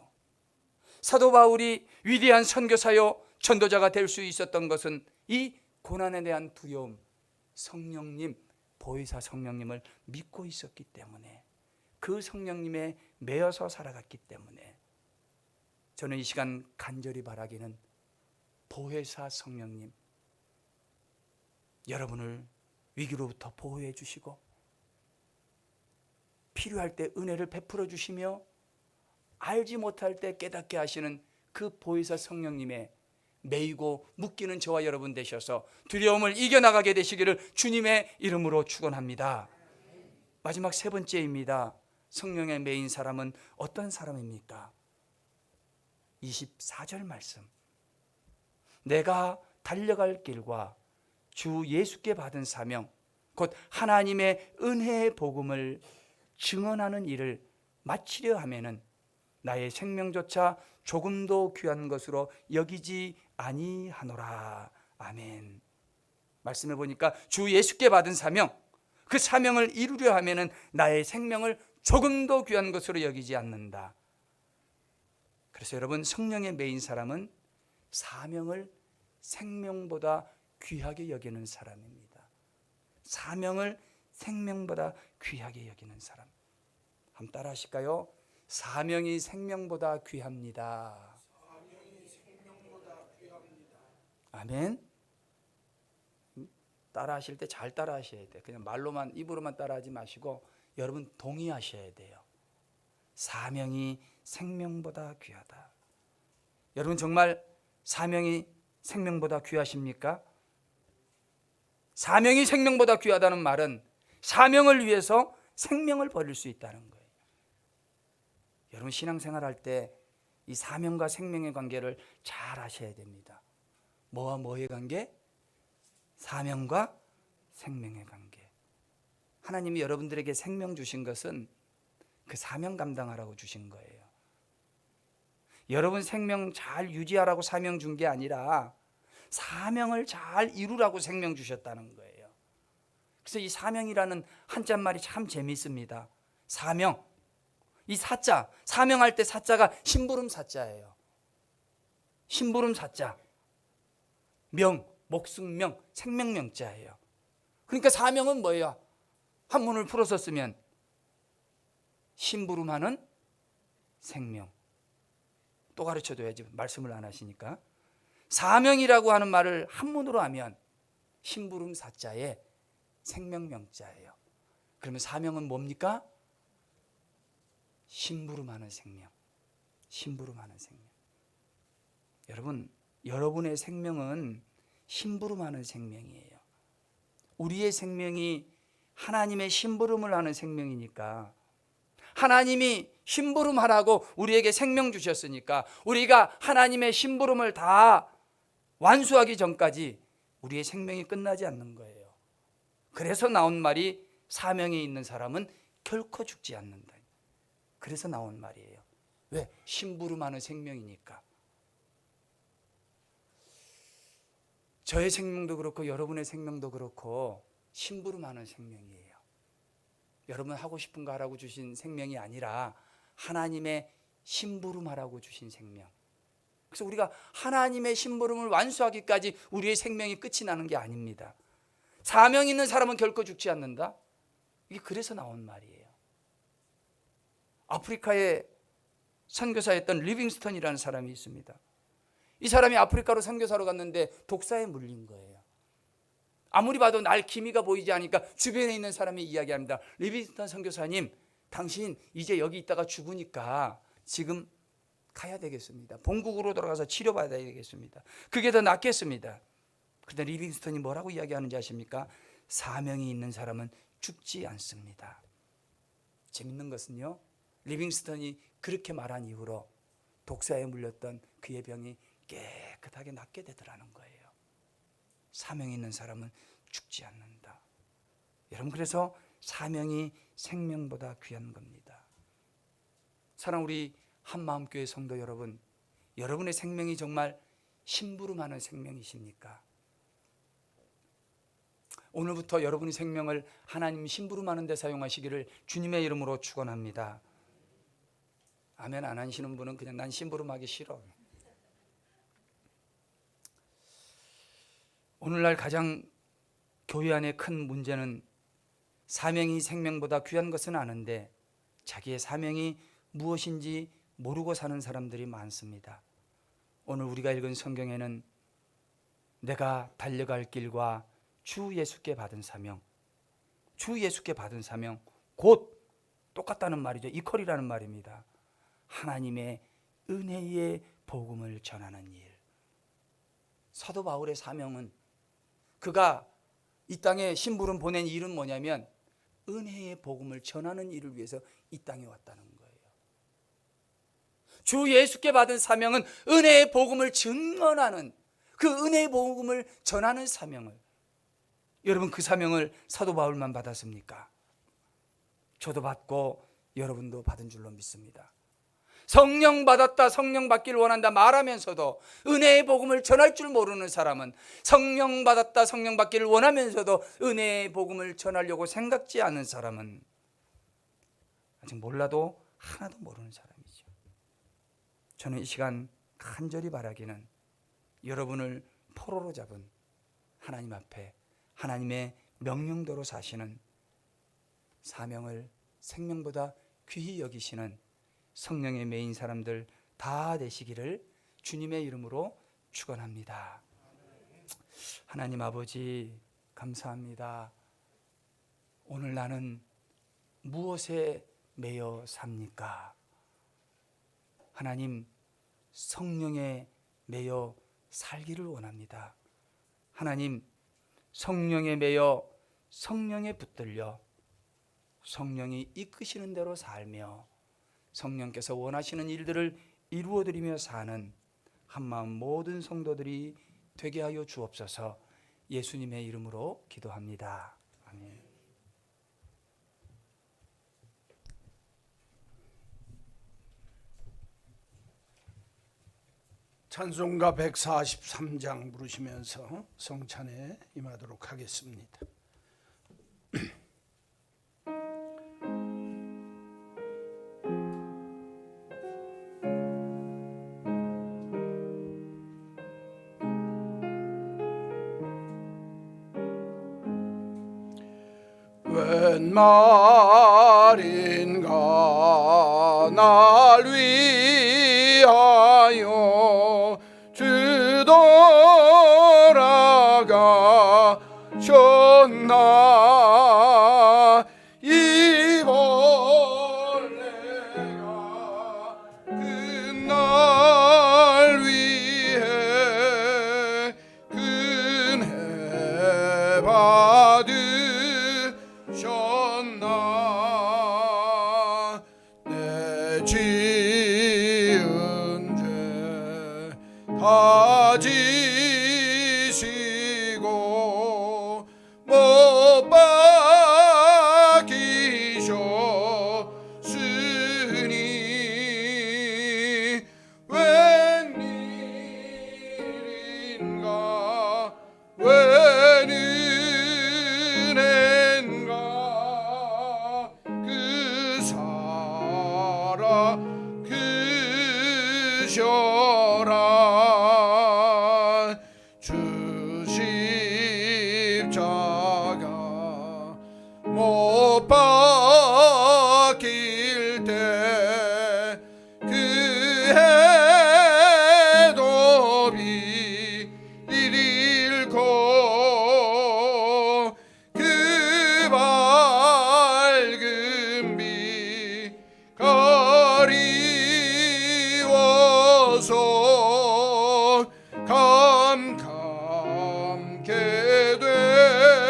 사도 바울이 위대한 선교사요 전도자가 될 수 있었던 것은 이 고난에 대한 두려움, 성령님, 보혜사 성령님을 믿고 있었기 때문에, 그 성령님에 매여서 살아갔기 때문에, 저는 이 시간 간절히 바라기는 보혜사 성령님, 여러분을 위기로부터 보호해 주시고 필요할 때 은혜를 베풀어 주시며 알지 못할 때 깨닫게 하시는 그 보혜사 성령님의 매이고 묶이는 저와 여러분 되셔서 두려움을 이겨나가게 되시기를 주님의 이름으로 축원합니다. 마지막 세 번째입니다. 성령의 매인 사람은 어떤 사람입니까? 24절 말씀. 내가 달려갈 길과 주 예수께 받은 사명, 곧 하나님의 은혜의 복음을 증언하는 일을 마치려 하면은 나의 생명조차 조금도 귀한 것으로 여기지 아니하노라. 아멘. 말씀해 보니까 주 예수께 받은 사명, 그 사명을 이루려 하면은 나의 생명을 조금도 귀한 것으로 여기지 않는다. 그래서 여러분, 성령의 매인 사람은 사명을 생명보다 귀하게 여기는 사람입니다. 사명을 생명보다 귀하게 여기는 사람. 한번 따라 하실까요? 사명이 생명보다 귀합니다. 아멘. 따라 하실 때 잘 따라 하셔야 돼요. 그냥 말로만, 입으로만 따라 하지 마시고 여러분 동의하셔야 돼요. 사명이 생명보다 귀하다. 여러분 정말 사명이 생명보다 귀하십니까? 사명이 생명보다 귀하다는 말은 사명을 위해서 생명을 버릴 수 있다는 거예요. 여러분 신앙생활 할 때 이 사명과 생명의 관계를 잘 아셔야 됩니다. 뭐와 뭐의 관계? 사명과 생명의 관계. 하나님이 여러분들에게 생명 주신 것은 그 사명 감당하라고 주신 거예요. 여러분 생명 잘 유지하라고 사명 준 게 아니라 사명을 잘 이루라고 생명 주셨다는 거예요. 그래서 이 사명이라는 한자말이 참 재미있습니다. 사명, 이 사자, 사명할 때 사자가 심부름 사자예요. 심부름 사자. 명, 목숨명, 생명명자예요. 그러니까 사명은 뭐예요? 한문을 풀어서 쓰면 심부름하는 생명. 또 가르쳐줘야지, 말씀을 안 하시니까. 사명이라고 하는 말을 한문으로 하면 심부름 사자의 생명명자예요. 그러면 사명은 뭡니까? 심부름하는 생명. 심부름하는 생명. 여러분, 여러분의 생명은 심부름하는 생명이에요. 우리의 생명이 하나님의 심부름을 하는 생명이니까, 하나님이 심부름하라고 우리에게 생명 주셨으니까 우리가 하나님의 심부름을 다 완수하기 전까지 우리의 생명이 끝나지 않는 거예요. 그래서 나온 말이 사명에 있는 사람은 결코 죽지 않는다. 그래서 나온 말이에요. 왜? 심부름하는 생명이니까. 저의 생명도 그렇고 여러분의 생명도 그렇고 심부름하는 생명이에요. 여러분 하고 싶은 거 하라고 주신 생명이 아니라 하나님의 심부름하라고 주신 생명. 그래서 우리가 하나님의 심부름을 완수하기까지 우리의 생명이 끝이 나는 게 아닙니다. 사명 있는 사람은 결코 죽지 않는다. 이게 그래서 나온 말이에요. 아프리카의 선교사였던 리빙스턴이라는 사람이 있습니다. 이 사람이 아프리카로 선교사로 갔는데 독사에 물린 거예요. 아무리 봐도 날 기미가 보이지 않으니까 주변에 있는 사람이 이야기합니다. 리빙스턴 선교사님, 당신 이제 여기 있다가 죽으니까 지금 가야 되겠습니다. 본국으로 돌아가서 치료받아야 되겠습니다. 그게 더 낫겠습니다. 그런데 리빙스턴이 뭐라고 이야기하는지 아십니까? 사명이 있는 사람은 죽지 않습니다. 재밌는 것은요, 리빙스턴이 그렇게 말한 이후로 독사에 물렸던 그의 병이 깨끗하게 낫게 되더라는 거예요. 사명이 있는 사람은 죽지 않는다. 여러분, 그래서 사명이 생명보다 귀한 겁니다. 사랑 우리 한마음교회 성도 여러분, 여러분의 생명이 정말 심부름하는 생명이십니까? 오늘부터 여러분의 생명을 하나님 심부름하는 데 사용하시기를 주님의 이름으로 축원합니다. 아멘 안 하시는 분은 그냥 난 심부름하기 싫어. 오늘날 가장 교회 안에 큰 문제는 사명이 생명보다 귀한 것은 아는데 자기의 사명이 무엇인지 모르고 사는 사람들이 많습니다. 오늘 우리가 읽은 성경에는 내가 달려갈 길과 주 예수께 받은 사명, 주 예수께 받은 사명, 곧 똑같다는 말이죠. 이퀄이라는 말입니다. 하나님의 은혜의 복음을 전하는 일. 사도 바울의 사명은, 그가 이 땅에 심부름 보낸 일은 뭐냐면 은혜의 복음을 전하는 일을 위해서 이 땅에 왔다는 거예요. 주 예수께 받은 사명은 은혜의 복음을 증언하는, 그 은혜의 복음을 전하는 사명을, 여러분 그 사명을 사도 바울만 받았습니까? 저도 받고 여러분도 받은 줄로 믿습니다. 성령 받았다, 성령 받기를 원한다 말하면서도 은혜의 복음을 전할 줄 모르는 사람은, 성령 받았다, 성령 받기를 원하면서도 은혜의 복음을 전하려고 생각지 않은 사람은 아직 몰라도 하나도 모르는 사람이죠. 저는 이 시간 간절히 바라기는 여러분을 포로로 잡은 하나님 앞에 하나님의 명령대로 사시는, 사명을 생명보다 귀히 여기시는 성령의 메인 사람들 다 되시기를 주님의 이름으로 축원합니다. 하나님 아버지 감사합니다. 오늘 나는 무엇에 매여 삽니까? 하나님, 성령에 매여 살기를 원합니다. 하나님, 성령에 매여 성령에 붙들려 성령이 이끄시는 대로 살며 성령께서 원하시는 일들을 이루어드리며 사는 한마음 모든 성도들이 되게 하여 주옵소서. 예수님의 이름으로 기도합니다. 아멘. 찬송가 143장 부르시면서 성찬에 임하도록 하겠습니다. 웬 말인가 날 위하여 주 돌아가셨나. 이 벌레가 그날 위해 은혜 받으셨나. 내 지은 죄 다 지시고 못 박히셨으니 웬일인가 웬 은혜인가 그 살아 그셔라. 주 십자가 못 박힐 때 그 해도 비를 잃고 그 밝은 빛 가리워서 캄캄게 돼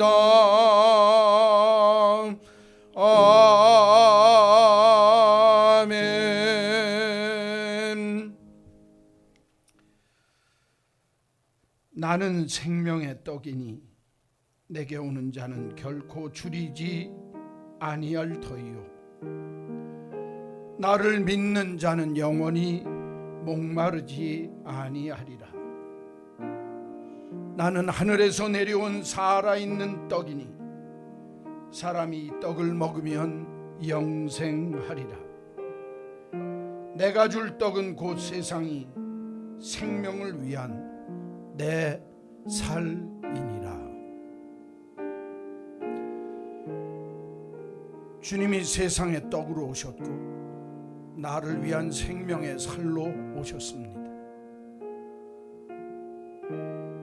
아나이다. 아멘. 나는 생명의 떡이니 내게 오는 자는 결코 줄이지 아니할 터이요 나를 믿는 자는 영원히 목마르지 아니하리라. 나는 하늘에서 내려온 살아있는 떡이니 사람이 이 떡을 먹으면 영생하리라. 내가 줄 떡은 곧 세상이 생명을 위한 내 살이니라. 주님이 세상의 떡으로 오셨고 나를 위한 생명의 살로 오셨습니다.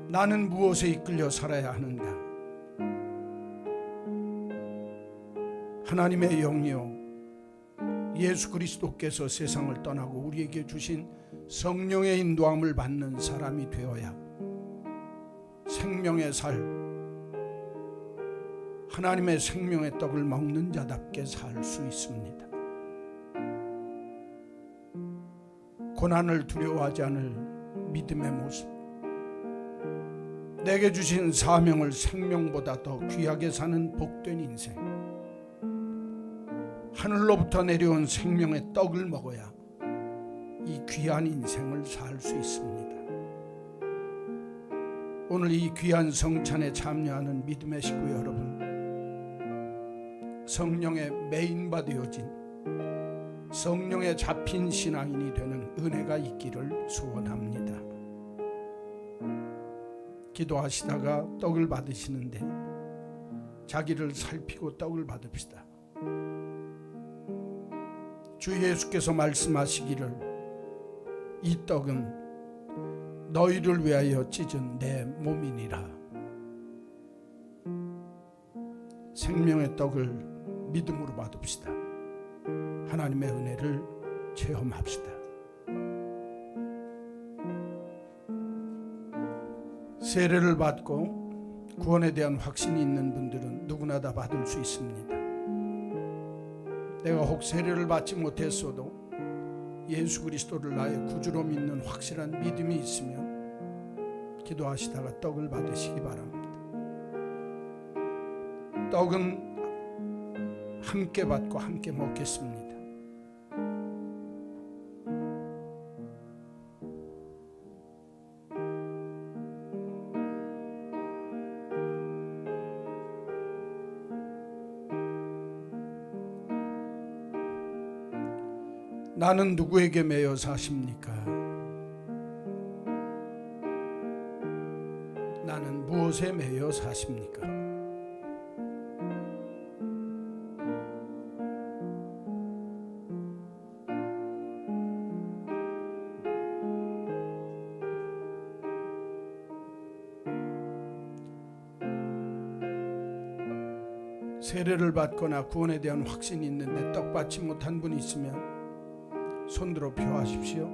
나는 무엇에 이끌려 살아야 하는가? 하나님의 영이요 예수 그리스도께서 세상을 떠나고 우리에게 주신 성령의 인도함을 받는 사람이 되어야 생명의 살, 하나님의 생명의 떡을 먹는 자답게 살 수 있습니다. 고난을 두려워하지 않을 믿음의 모습, 내게 주신 사명을 생명보다 더 귀하게 사는 복된 인생, 하늘로부터 내려온 생명의 떡을 먹어야 이 귀한 인생을 살 수 있습니다. 오늘 이 귀한 성찬에 참여하는 믿음의 식구 여러분, 성령의 메인바 되어진 성령에 잡힌 신앙인이 되는 은혜가 있기를 소원합니다. 기도하시다가 떡을 받으시는데 자기를 살피고 떡을 받읍시다. 주 예수께서 말씀하시기를 이 떡은 너희를 위하여 찢은 내 몸이니라. 생명의 떡을 믿음으로 받읍시다. 하나님의 은혜를 체험합시다. 세례를 받고 구원에 대한 확신이 있는 분들은 누구나 다 받을 수 있습니다. 내가 혹 세례를 받지 못했어도 예수 그리스도를 나의 구주로 믿는 확실한 믿음이 있으면 기도하시다가 떡을 받으시기 바랍니다. 떡은 함께 받고 함께 먹겠습니다. 나는 누구에게 매여 사십니까? 나는 무엇에 매여 사십니까? 세례를 받거나 구원에 대한 확신이 있는데 떡 받지 못한 분이 있으면 손들어 표하십시오.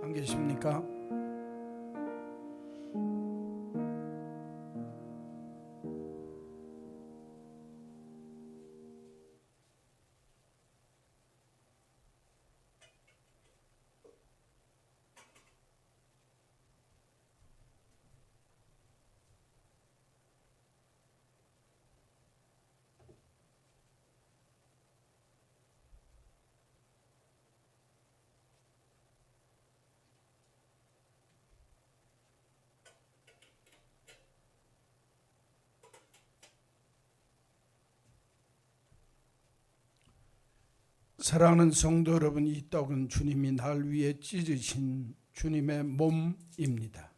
안 계십니까? 사랑하는 성도 여러분, 이 떡은 주님이 날 위해 찢으신 주님의 몸입니다.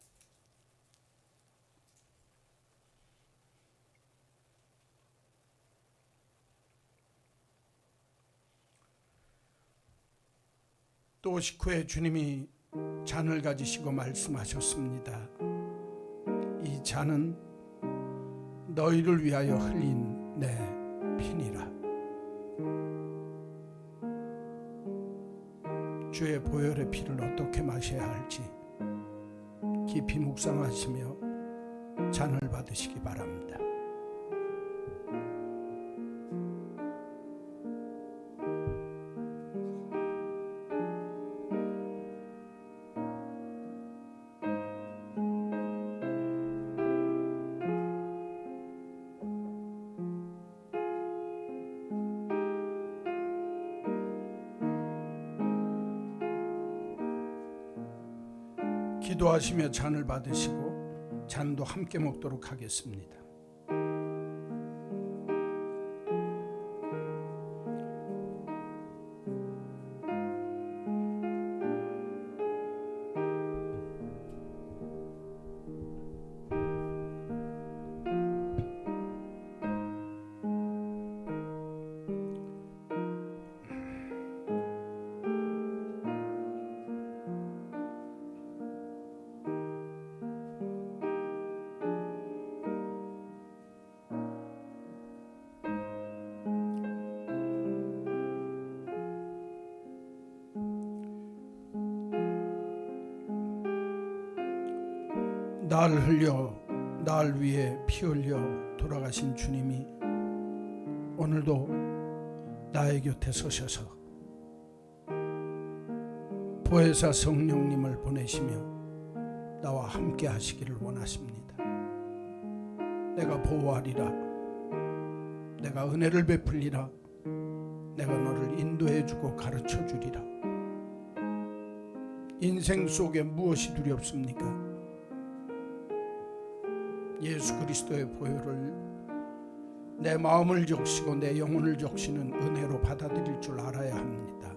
또 식후에 주님이 잔을 가지시고 말씀하셨습니다. 이 잔은 너희를 위하여 흘린 내 피니라. 주의 보혈의 피를 어떻게 마셔야 할지 깊이 묵상하시며 잔을 받으시기 바랍니다. 기도하시며 잔을 받으시고 잔도 함께 먹도록 하겠습니다. 날 위해 피 흘려 돌아가신 주님이 오늘도 나의 곁에 서셔서 보혜사 성령님을 보내시며 나와 함께 하시기를 원하십니다. 내가 보호하리라, 내가 은혜를 베풀리라, 내가 너를 인도해주고 가르쳐주리라. 인생 속에 무엇이 두렵습니까? 예수 그리스도의 보혈을 내 마음을 적시고 내 영혼을 적시는 은혜로 받아들일 줄 알아야 합니다.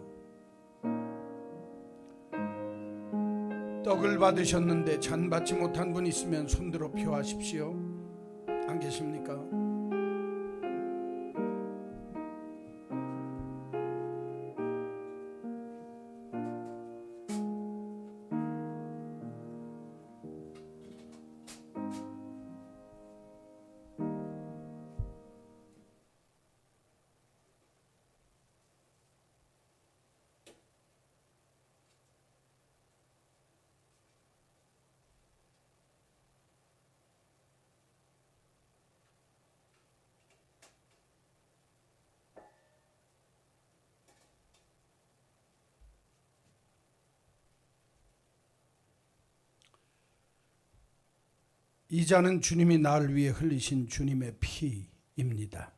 떡을 받으셨는데 잔 받지 못한 분 있으면 손들어 표하십시오. 안 계십니까? 이 잔은 주님이 나를 위해 흘리신 주님의 피입니다.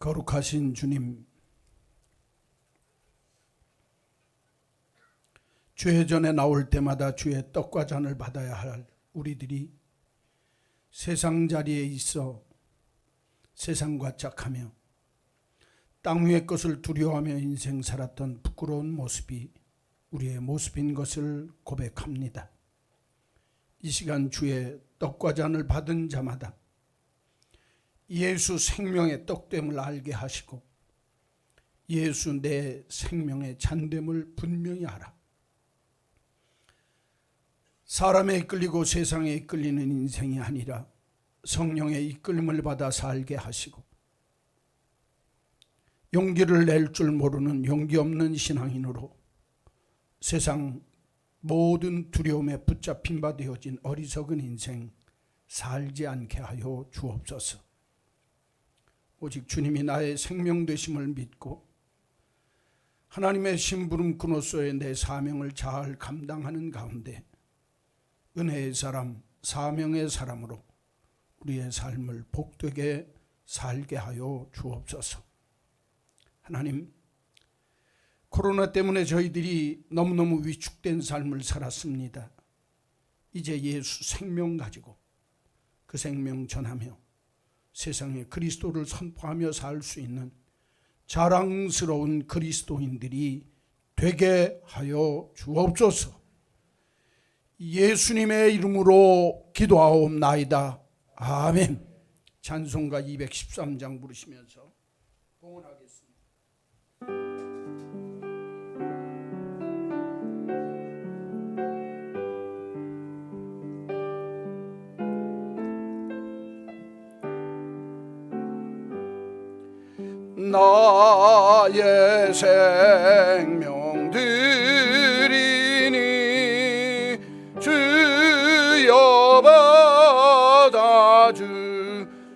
거룩하신 주님, 주의 전에 나올 때마다 주의 떡과 잔을 받아야 할 우리들이 세상 자리에 있어 세상과 짝하며 땅 위의 것을 두려워하며 인생 살았던 부끄러운 모습이 우리의 모습인 것을 고백합니다. 이 시간 주의 떡과 잔을 받은 자마다 예수 생명의 떡됨을 알게 하시고 예수 내 생명의 잔됨을 분명히 알아. 사람에 이끌리고 세상에 이끌리는 인생이 아니라 성령의 이끌림을 받아 살게 하시고 용기를 낼 줄 모르는 용기 없는 신앙인으로 세상 모든 두려움에 붙잡힌 바 되어진 어리석은 인생 살지 않게 하여 주옵소서. 오직 주님이 나의 생명 되심을 믿고 하나님의 심부름 그노소의 내 사명을 잘 감당하는 가운데 은혜의 사람, 사명의 사람으로 우리의 삶을 복되게 살게 하여 주옵소서. 하나님, 코로나 때문에 저희들이 너무너무 위축된 삶을 살았습니다. 이제 예수 생명 가지고 그 생명 전하며 세상에 그리스도를 선포하며 살 수 있는 자랑스러운 그리스도인들이 되게 하여 주옵소서. 예수님의 이름으로 기도하옵나이다. 아멘. 찬송가 213장 부르시면서 봉헌하겠습니다. 나의 생명 드리니 주여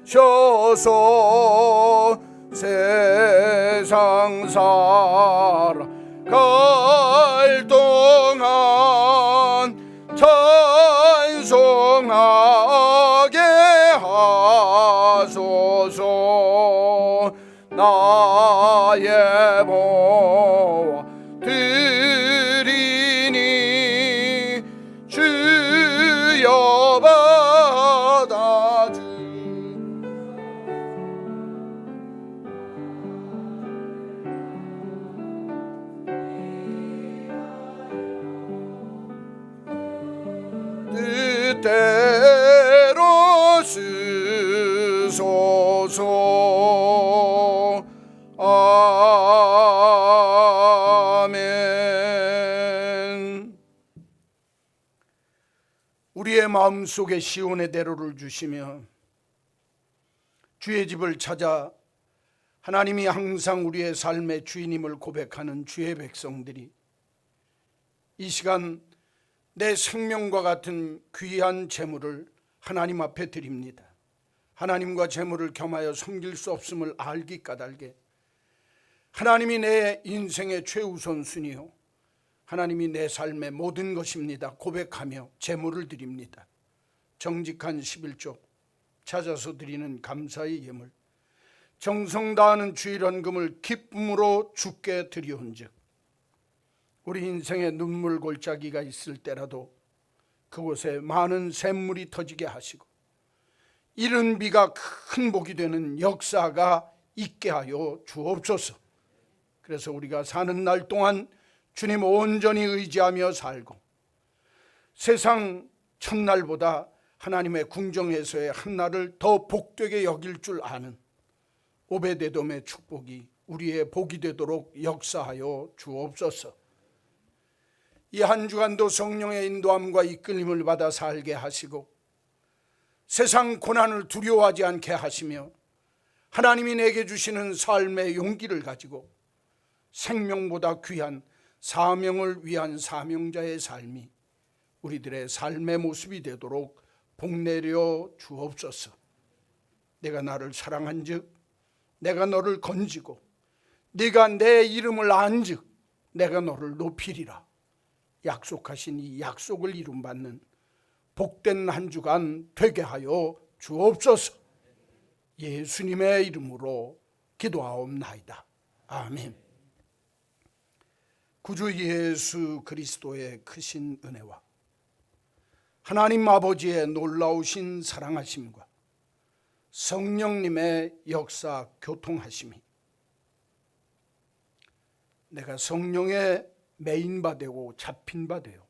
받아주셔서 세상 살아갈 동안 찬송하게 하소서. 나의 보화 드리니 주여 받아주. 뜻대로 쓰소서. 아멘. 우리의 마음속에 시온의 대로를 주시며 주의 집을 찾아 하나님이 항상 우리의 삶의 주인임을 고백하는 주의 백성들이 이 시간 내 생명과 같은 귀한 재물을 하나님 앞에 드립니다. 하나님과 재물을 겸하여 섬길 수 없음을 알기 까닭에 하나님이 내 인생의 최우선순위요, 하나님이 내 삶의 모든 것입니다 고백하며 재물을 드립니다. 정직한 11조, 찾아서 드리는 감사의 예물, 정성 다하는 주일헌금을 기쁨으로 주께 드리온즉 우리 인생에 눈물 골짜기가 있을 때라도 그곳에 많은 샘물이 터지게 하시고 이른 비가 큰 복이 되는 역사가 있게 하여 주옵소서. 그래서 우리가 사는 날 동안 주님 온전히 의지하며 살고 세상 첫날보다 하나님의 궁정에서의 한날을 더 복되게 여길 줄 아는 오베데돔의 축복이 우리의 복이 되도록 역사하여 주옵소서. 이 한 주간도 성령의 인도함과 이끌림을 받아 살게 하시고 세상 고난을 두려워하지 않게 하시며 하나님이 내게 주시는 삶의 용기를 가지고 생명보다 귀한 사명을 위한 사명자의 삶이 우리들의 삶의 모습이 되도록 복내려 주옵소서. 내가 나를 사랑한즉 내가 너를 건지고 네가 내 이름을 안즉 내가 너를 높이리라. 약속하신 이 약속을 이룸받는 복된 한 주간 되게 하여 주옵소서. 예수님의 이름으로 기도하옵나이다. 아멘. 구주 예수 그리스도의 크신 은혜와 하나님 아버지의 놀라우신 사랑하심과 성령님의 역사 교통하심이 내가 성령의 메인 바 되고 잡힌 바 되어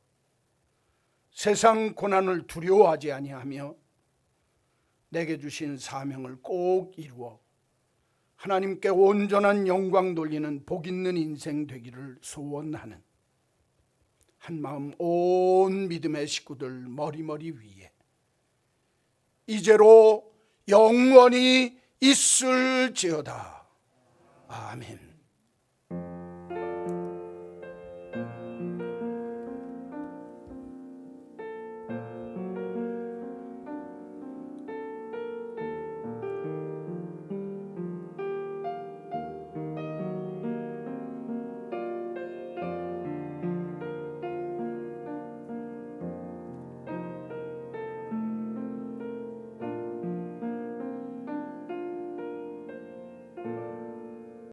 세상 고난을 두려워하지 아니하며 내게 주신 사명을 꼭 이루어 하나님께 온전한 영광 돌리는 복 있는 인생 되기를 소원하는 한마음 온 믿음의 식구들 머리머리 위에 이제로 영원히 있을지어다. 아멘.